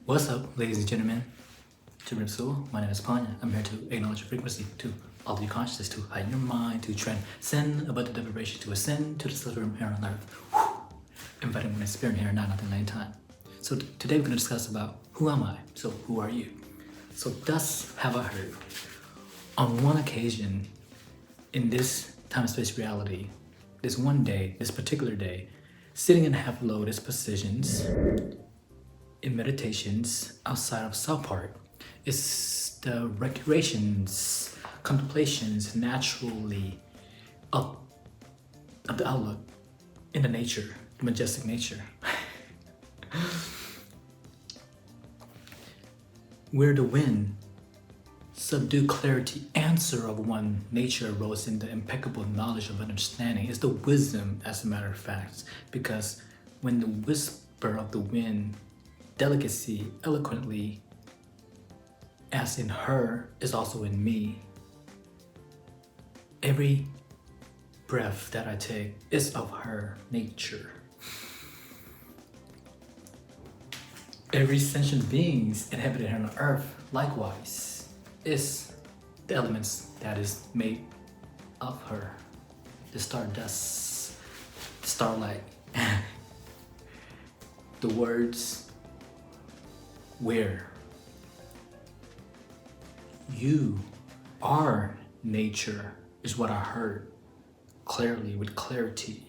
What's up, ladies and gentlemen? Children of Soul, my name is Panya. I'm here to acknowledge your frequency, to alter your consciousness, to heighten your mind, to transcend above the vibration, to ascend to the silver here on earth. Inviting one spirit here, not nothing anytime. So today we're going to discuss about who am I? So who are you? So thus have I heard. On one occasion, in this time space reality, this one day, this particular day, sitting in half-lotus positions, in meditations outside of self part, it's the recreations, contemplations naturally of the outlook in the nature, the majestic nature. Where the wind, subdue clarity, answer of one nature arose in the impeccable knowledge of understanding is the wisdom, as a matter of fact, because when the whisper of the wind, delicacy, eloquently, as in her, is also in me. Every breath that I take is of her nature. Every sentient beings inhabited on earth, likewise, is the elements that is made of her. The stardust, the starlight, the words, where you are nature is what I heard clearly, with clarity,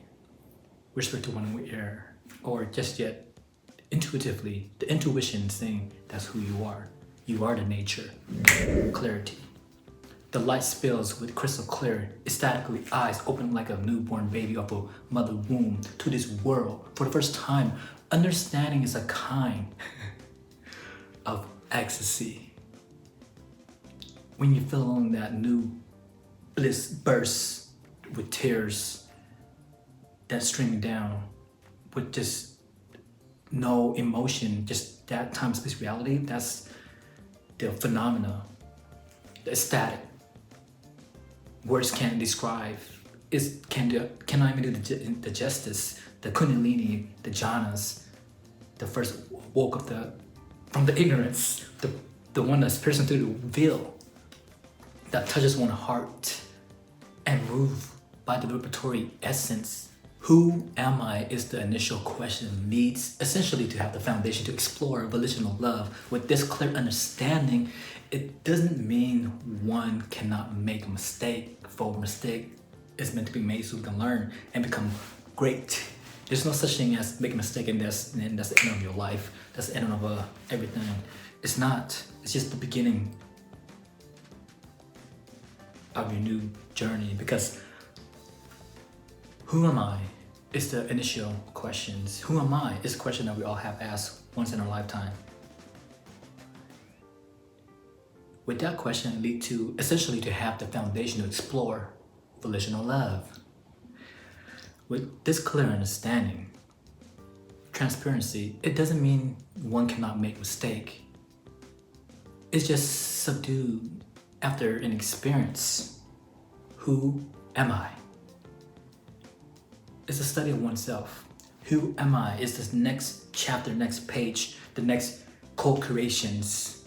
whispered to one ear, or just yet intuitively, the intuition saying that's who you are. You are the nature. Clarity. The light spills with crystal clear, ecstatically eyes open like a newborn baby of a mother womb to this world. For the first time, understanding is a kind of ecstasy. When you feel on that new bliss burst with tears that streaming down with just no emotion, just that time space reality, that's the phenomena, the ecstatic. Words can't describe. Cannot even do the justice, the kundalini, the jhanas, the first woke of from the ignorance, the one that's piercing through the veil, that touches one's heart and moved by the vibratory essence. Who am I is the initial question, needs essentially to have the foundation to explore volitional love. With this clear understanding, it doesn't mean one cannot make a mistake, for a mistake is meant to be made so we can learn and become great. There's no such thing as make a mistake and that's the end of your life. That's the end of everything. It's not. It's just the beginning of your new journey, because who am I is the initial questions. Who am I is a question that we all have asked once in our lifetime. With that question lead to essentially to have the foundation to explore volitional love. With this clear understanding, transparency, it doesn't mean one cannot make mistake. It's just subdued after an experience. Who am I? It's a study of oneself. Who am I is this next chapter, next page, the next co-creations.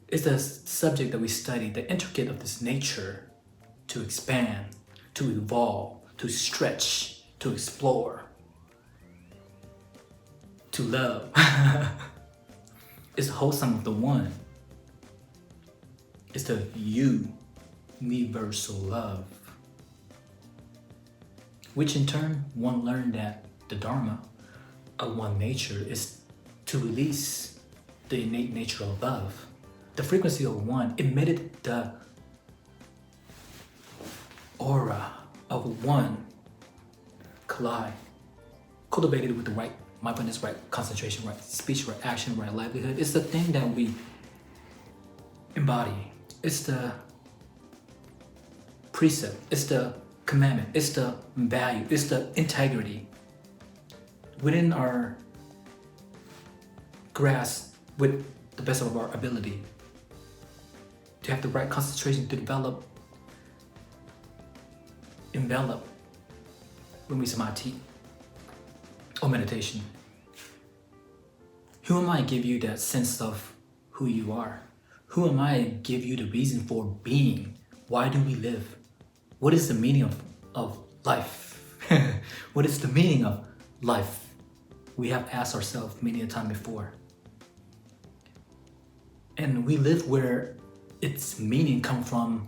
It's the subject that we study, the intricate of this nature, to expand, to evolve, to stretch, to explore, to love. It's wholesome of the one. It's the universal love. Which in turn, one learned that the Dharma of one nature is to release the innate nature of love. The frequency of one emitted the aura of one collide, cultivated with the right mindfulness, right concentration, right speech, right action, right livelihood. It's the thing that we embody. It's the precept. It's the commandment. It's the value. It's the integrity within our grasp with the best of our ability to have the right concentration to envelop when we samadhi or meditation. Who am I to give you that sense of who you are? Who am I to give you the reason for being? Why do we live? What is the meaning of life? What is the meaning of life? We have asked ourselves many a time before. And we live where its meaning come from,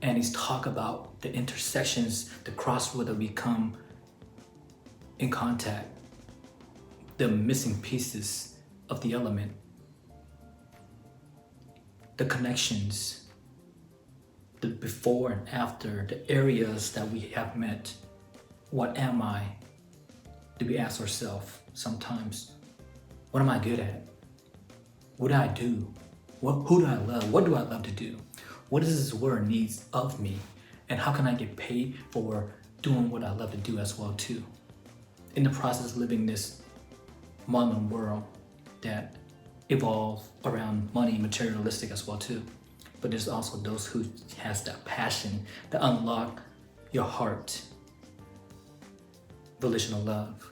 and he's talk about the intersections, the crossroad that we come in contact, the missing pieces of the element, the connections, the before and after, the areas that we have met. What am I? Do we ask ourselves sometimes? What am I good at? What do I do? Who do I love? What do I love to do? What is this world needs of me? And how can I get paid for doing what I love to do as well too? In the process of living this modern world that evolve around money, materialistic as well too. But there's also those who has that passion to unlock your heart, volitional love.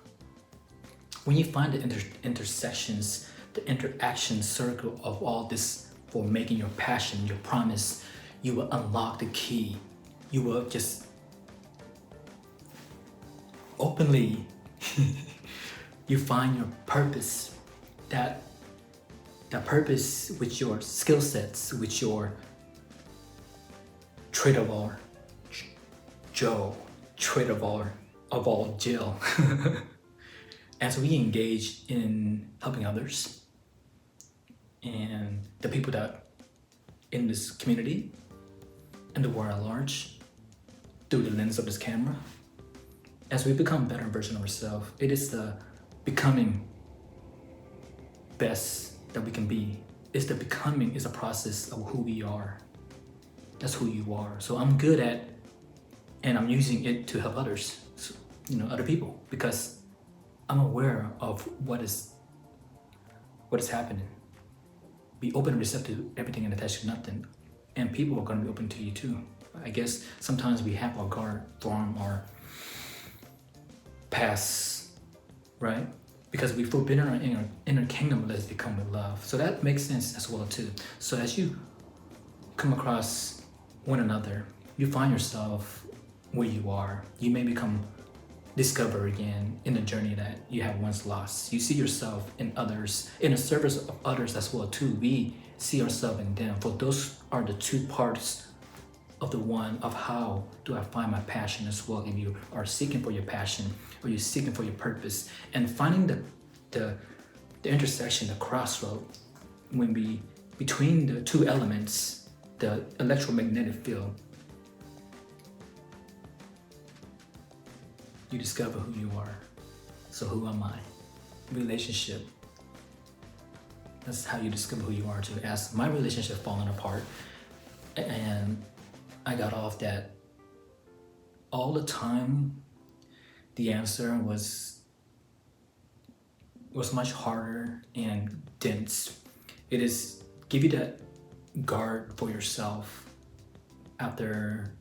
When you find the intersections, the interaction circle of all this for making your passion, your promise, you will unlock the key. You will just openly you find your purpose, that purpose with your skill sets, with your trait of all Joe, trait of all Jill. As we engage in helping others and the people that in this community and the world at large through the lens of this camera, as we become a better version of ourselves, it is the becoming best that we can be. It's the becoming is a process of who we are. That's who you are. So I'm good at, and I'm using it to help others, other people, because I'm aware of what is happening. Be open and receptive to everything and attached to nothing, and people are going to be open to you too. I guess sometimes we have our guard from our past, right? Because we forbidden our inner kingdom, let's become with love. So that makes sense as well too. So as you come across one another, you find yourself where you are. You may discover again in the journey that you have once lost. You see yourself in others, in the service of others as well too. We see ourselves in them. For those are the two parts of the one of how do I find my passion as well. If you are seeking for your passion or you're seeking for your purpose, and finding the intersection, the crossroad, between the two elements, the electromagnetic field, you discover who you are. So who am I? Relationship. That's how you discover who you are too. As my relationship falling apart, and I got off that all the time, the answer was much harder and dense. It is give you that guard for yourself after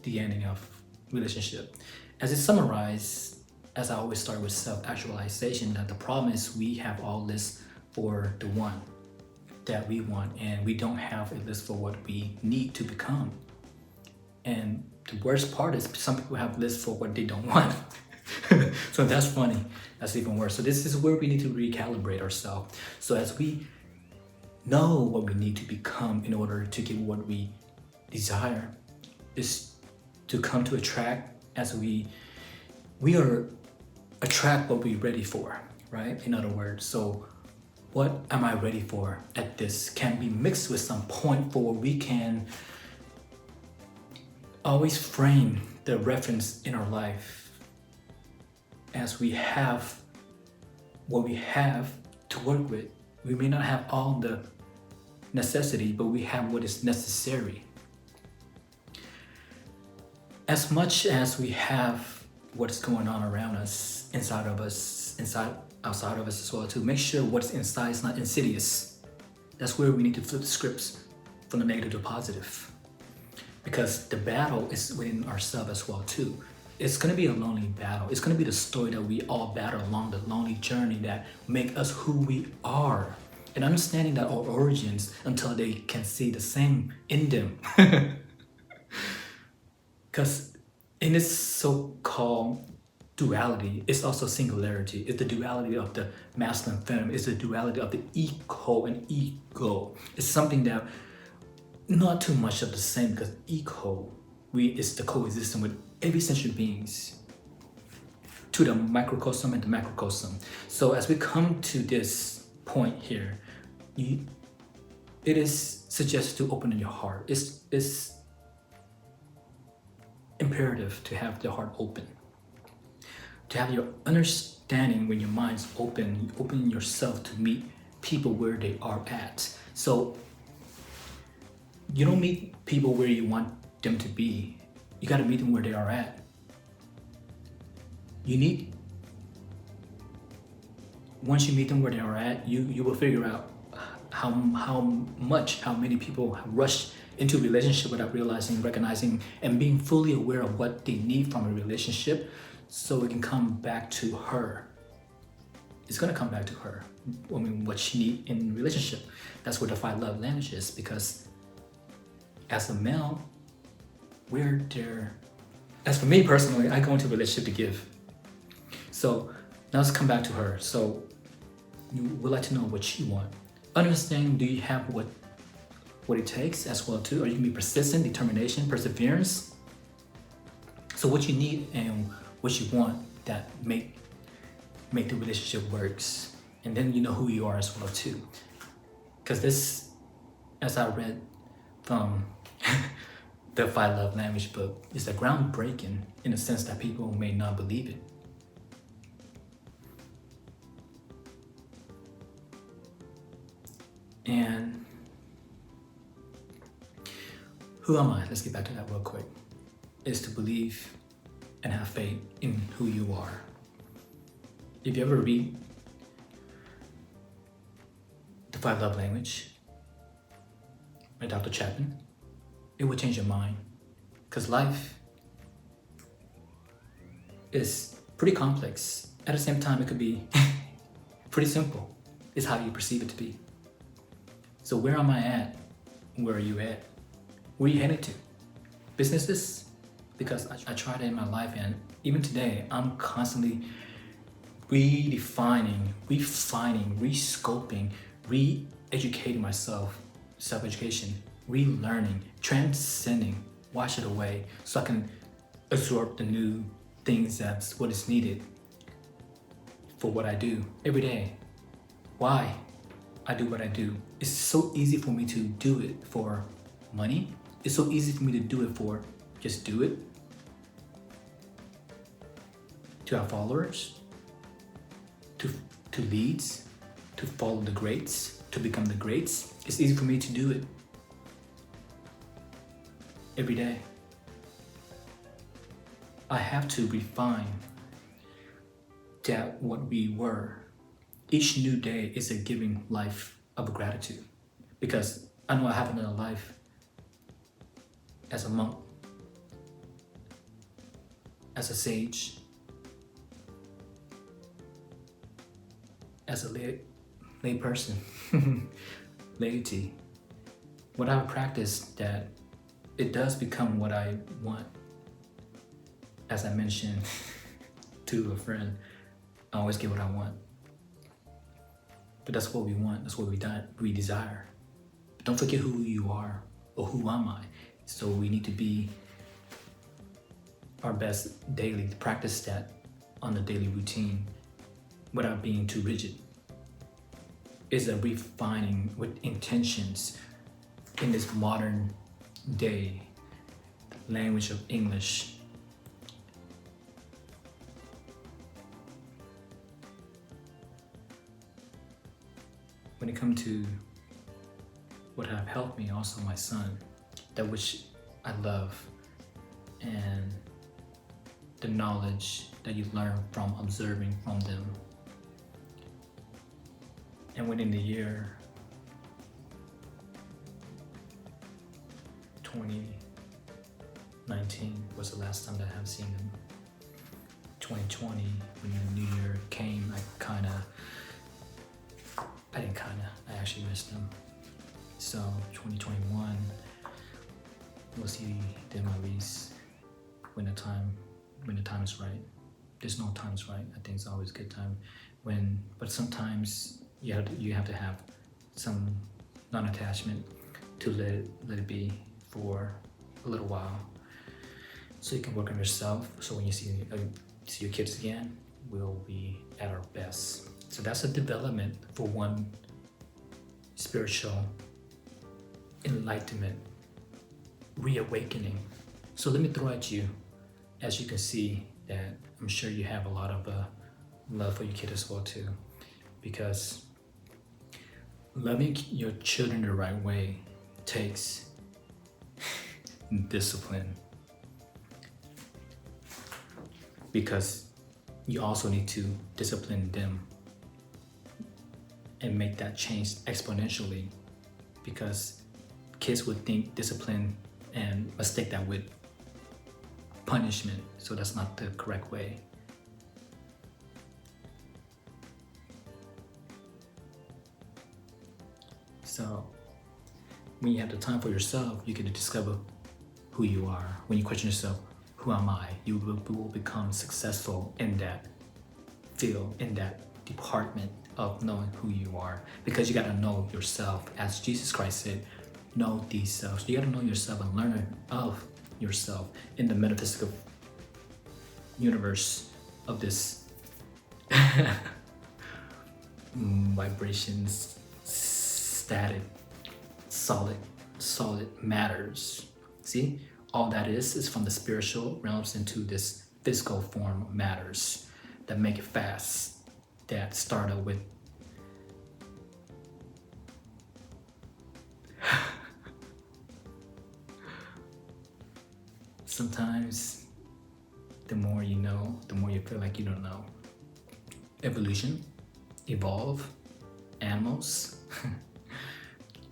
the ending of relationship. As it summarized, as I always start with self-actualization, that the problem is we have all this for the one that we want, and we don't have a list for what we need to become. And the worst part is some people have lists for what they don't want. So that's funny. That's even worse. So this is where we need to recalibrate ourselves. So as we know what we need to become in order to get what we desire, is to come to attract, as we are attract what we're ready for, right? In other words, so what am I ready for at this can be mixed with some point for we can always frame the reference in our life as we have what we have to work with. We may not have all the necessity, but we have what is necessary. As much as we have what's going on around us, inside of us, outside of us as well too, make sure what's inside is not insidious. That's where we need to flip the scripts from the negative to positive. Because the battle is within ourselves as well too. it's gonna be a lonely battle. It's gonna be the story that we all battle along the lonely journey that make us who we are. And understanding that our origins until they can see the same in them. Because in this so-called duality, it's also singularity. It's the duality of the masculine and feminine. It's the duality of the eco and ego. It's something that not too much of the same, because eco, is the coexistence with every sentient beings to the microcosm and the macrocosm. So as we come to this point here, it is suggested to open your heart. It's imperative to have the heart open, to have your understanding. When your mind's open, you open yourself to meet people where they are at. So you don't meet people where you want them to be. You got to meet them where they are at. Once you meet them where they are at, you will figure out how many people have rushed into a relationship without realizing, recognizing, and being fully aware of what they need from a relationship, so it can come back to her. It's gonna come back to her. I mean, what she needs in a relationship. That's where the 5 love language is, because as a male, we're there. As for me personally, I go into a relationship to give. So now let's come back to her. So you would like to know what you want. Understand, do you have what it takes as well too? Or you can be persistent, determination, perseverance. So what you need and what you want that make the relationship works. And then you know who you are as well too. Because this, as I read from the 5 love language book, is a groundbreaking in the sense that people may not believe it. And who am I? Let's get back to that real quick. Is to believe and have faith in who you are. If you ever read the 5 love language by Dr. Chapman, it will change your mind. Because life is pretty complex. At the same time, it could be pretty simple. It's how you perceive it to be. So where am I at? Where are you at? Where are you headed to? Businesses? Because I tried it in my life, and even today, I'm constantly redefining, refining, rescoping, re-educating myself, self-education, relearning, transcending, wash it away so I can absorb the new things that's what is needed for what I do every day. Why I do what I do. It's so easy for me to do it for money. It's so easy for me to do it for just do it. To have followers, to leads, to follow the greats, to become the greats. It's easy for me to do it every day. I have to refine that what we were. Each new day is a giving life of gratitude, because I know what happened in a life as a monk, as a sage, as a lay person, laity. What I practice, that it does become what I want. As I mentioned to a friend, I always get what I want. But that's what we want, that's what we desire. But don't forget who you are, or who am I. So we need to be our best daily, to practice that on the daily routine without being too rigid. It's a refining with intentions in this modern day language of English. When it comes to what have helped me, also my son, that which I love, and the knowledge that you learn from observing from them. And within the year 2019 was the last time that I have seen them. 2020, when the new year came, I actually missed them. So 2021, we'll see them release when the time is right. There's no time is right. I think it's always a good time but sometimes you have to have some non-attachment to let it be for a little while, so you can work on yourself. So when you see your kids again, we'll be at our best. So that's a development for one spiritual enlightenment, reawakening. So let me throw at you, as you can see, that I'm sure you have a lot of love for your kid as well too, because loving your children the right way takes discipline, because you also need to discipline them and make that change exponentially, because kids would think discipline and mistake that with punishment. So that's not the correct way. So when you have the time for yourself, you get to discover who you are. When you question yourself, who am I? You will become successful in that field, in that department of knowing who you are, because you got to know yourself. As Jesus Christ said, know these selves. You got to know yourself and learn of yourself in the metaphysical universe of this vibrations, static, solid matters. See, all that is from the spiritual realms into this physical form of matters that make it fast, that started with sometimes the more you know, the more you feel like you don't know. Evolution, evolve, animals,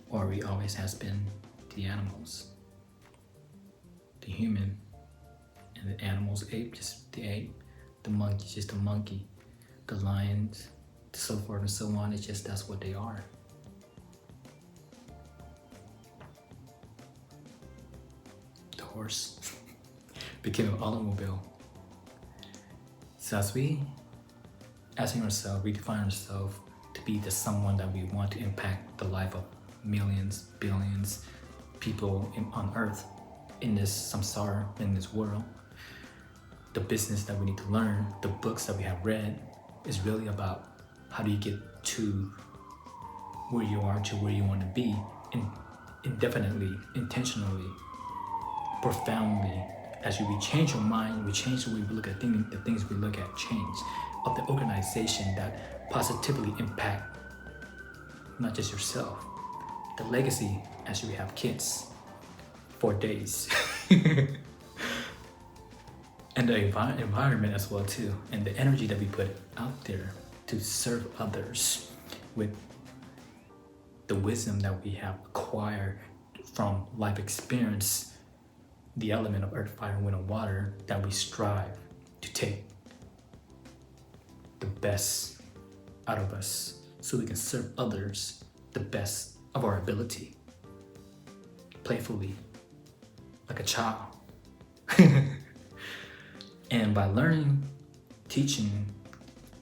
or we always has been the animals. The human and the animals, ape, just the ape, the monkey, just a monkey, the lions, so forth and so on. It's just that's what they are. The horse became an automobile. So as we asking ourselves, redefine ourselves to be the someone that we want to impact the life of millions, billions people on earth, in this samsara, in this world. The business that we need to learn, the books that we have read, is really about how do you get to where you are, to where you want to be, indefinitely, intentionally, profoundly. As we change your mind, we change the way we look at things, the things we look at change, of the organization that positively impact not just yourself, the legacy as you have kids for days. And the environment as well too, and the energy that we put out there to serve others with the wisdom that we have acquired from life experience, the element of earth, fire, wind, and water, that we strive to take the best out of us so we can serve others the best of our ability, playfully, like a child. And by learning, teaching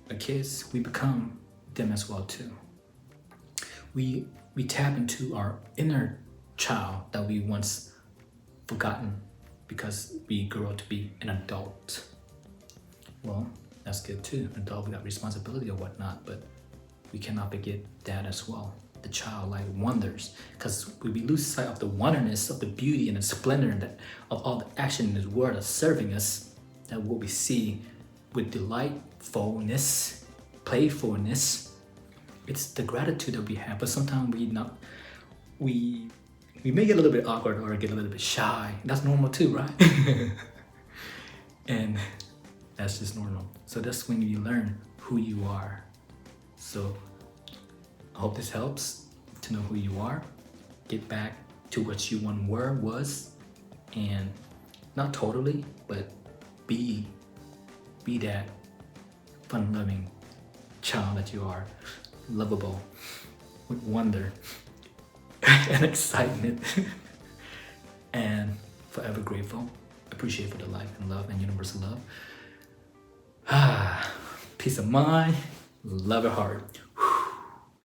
the kids, we become them as well too. We tap into our inner child that we once forgotten because we grow up to be an adult. Well, that's good too. An adult, we got responsibility or whatnot, but we cannot forget that as well. The childlike wonders, because we lose sight of the wonderness, of the beauty and the splendor that of all the action in this world that's serving us, that what we see with delightfulness, playfulness, it's the gratitude that we have. But sometimes we may get a little bit awkward or get a little bit shy. That's normal too, right? And that's just normal. So that's when you learn who you are. So I hope this helps to know who you are. Get back to what you once was, and not totally, but be be that fun-loving child that you are, lovable with wonder and excitement, and forever grateful, appreciate for the life and love and universal love. Peace of mind, love at heart.